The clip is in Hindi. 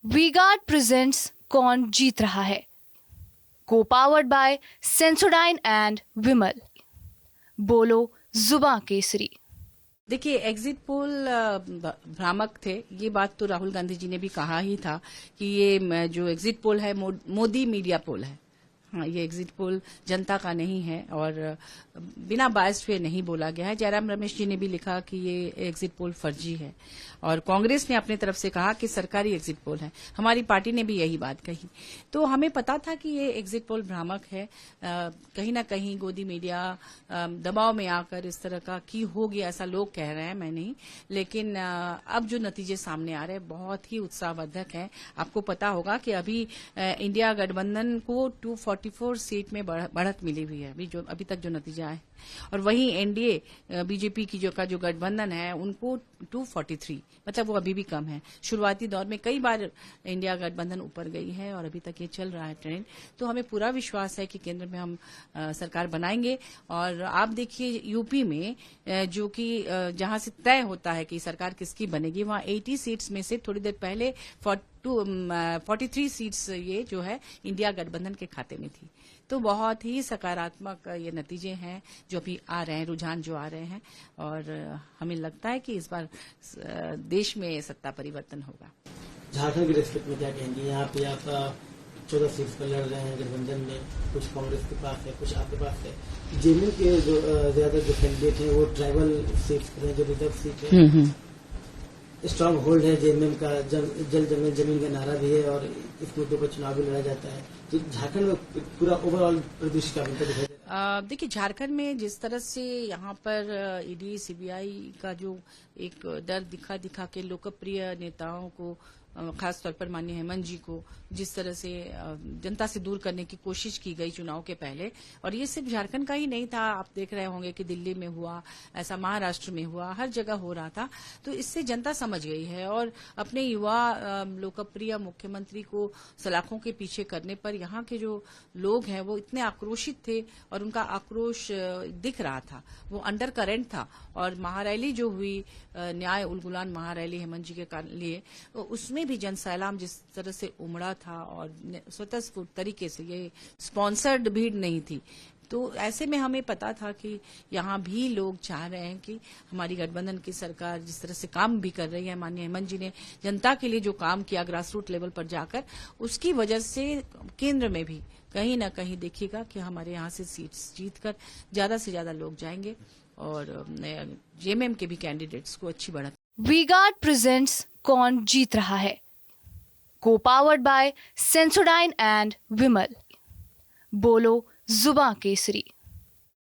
वीगार्ड प्रेजेंट्स कौन जीत रहा है, को पावर्ड बाय सेंसोडाइन एंड विमल। बोलो जुबां केसरी। देखिए, एग्जिट पोल भ्रामक थे। ये बात तो राहुल गांधी जी ने भी कहा ही था कि ये जो एग्जिट पोल है मोदी मीडिया पोल है। हाँ, ये एग्जिट पोल जनता का नहीं है और बिना बायस हुए नहीं बोला गया है। जयराम रमेश जी ने भी लिखा कि ये एग्जिट पोल फर्जी है और कांग्रेस ने अपने तरफ से कहा कि सरकारी एग्जिट पोल है। हमारी पार्टी ने भी यही बात कही। तो हमें पता था कि ये एग्जिट पोल भ्रामक है। कहीं ना कहीं गोदी मीडिया दबाव में आकर इस तरह का की होगी, ऐसा लोग कह रहे हैं, मैं नहीं। लेकिन अब जो नतीजे सामने आ रहे हैं बहुत ही उत्साहवर्धक हैं। आपको पता होगा कि अभी इंडिया गठबंधन को 244 सीट में बढ़त मिली हुई है अभी तक जो नतीजा है। और वहीं एनडीए बीजेपी की जो गठबंधन है उनको 243, मतलब वो अभी भी कम है। शुरुआती दौर में कई बार इंडिया गठबंधन ऊपर गई है और अभी तक ये चल रहा है ट्रेंड। तो हमें पूरा विश्वास है कि केंद्र में हम सरकार बनाएंगे। और आप देखिए यूपी में जो कि जहां से तय होता है कि सरकार किसकी बनेगी, वहां 80 सीट्स में से थोड़ी देर पहले 43 सीट्स ये जो है इंडिया गठबंधन के खाते में थी। तो बहुत ही सकारात्मक ये नतीजे हैं जो अभी आ रहे हैं, रुझान जो आ रहे हैं। और हमें लगता है कि इस बार देश में सत्ता परिवर्तन होगा। झारखंड के रेस्पेक्ट में क्या कहेंगे? यहाँ पे आप 14 सीट पर लड़ रहे हैं गठबंधन में, कुछ कांग्रेस के पास है, कुछ आपके पास है। जेएमएम के जो ज्यादा जो कैंडिडेट हैं वो ट्राइबल सीट्स पर हैं, जो रिजर्व सीट है। स्ट्रांग होल्ड है जेएमएम का, जल जंगल जमीन का नारा भी है और इस मुद्दे पर चुनाव भी लड़ा जाता है। तो झारखंड में पूरा ओवरऑल परिदृश्य का बनता दिखाई देता है। देखिए, झारखंड में जिस तरह से यहाँ पर ईडी सीबीआई का जो एक डर दिखा के लोकप्रिय नेताओं को, खास तौर पर माननीय हेमंत जी को जिस तरह से जनता से दूर करने की कोशिश की गई चुनाव के पहले, और ये सिर्फ झारखंड का ही नहीं था। आप देख रहे होंगे कि दिल्ली में हुआ, ऐसा महाराष्ट्र में हुआ, हर जगह हो रहा था। तो इससे जनता समझ गई है और अपने युवा लोकप्रिय मुख्यमंत्री को सलाखों के पीछे करने पर यहाँ के जो लोग हैं वो इतने आक्रोशित थे और उनका आक्रोश दिख रहा था, वो अंडर करंट था। और महारैली जो हुई, न्याय उलगुलान महारैली हेमंत जी के लिए, उसमें भी जनसैलाब जिस तरह से उमड़ा था और स्वतःस्फूर्त तरीके से, ये स्पॉन्सर्ड भीड़ नहीं थी। तो ऐसे में हमें पता था कि यहाँ भी लोग चाह रहे हैं कि हमारी गठबंधन की सरकार जिस तरह से काम भी कर रही है, माननीय हेमंत जी ने जनता के लिए जो काम किया ग्रास रूट लेवल पर जाकर, उसकी वजह से केंद्र में भी कहीं ना कहीं देखिएगा कि हमारे यहाँ से सीट्स जीतकर ज्यादा से ज्यादा लोग जाएंगे और जेएमएम के भी कैंडिडेट्स को अच्छी बढ़त। वीगार्ड प्रेजेंट्स कौन जीत रहा है, को पावर्ड बाय सेंसोडाइन एंड विमल। बोलो जुबां केसरी।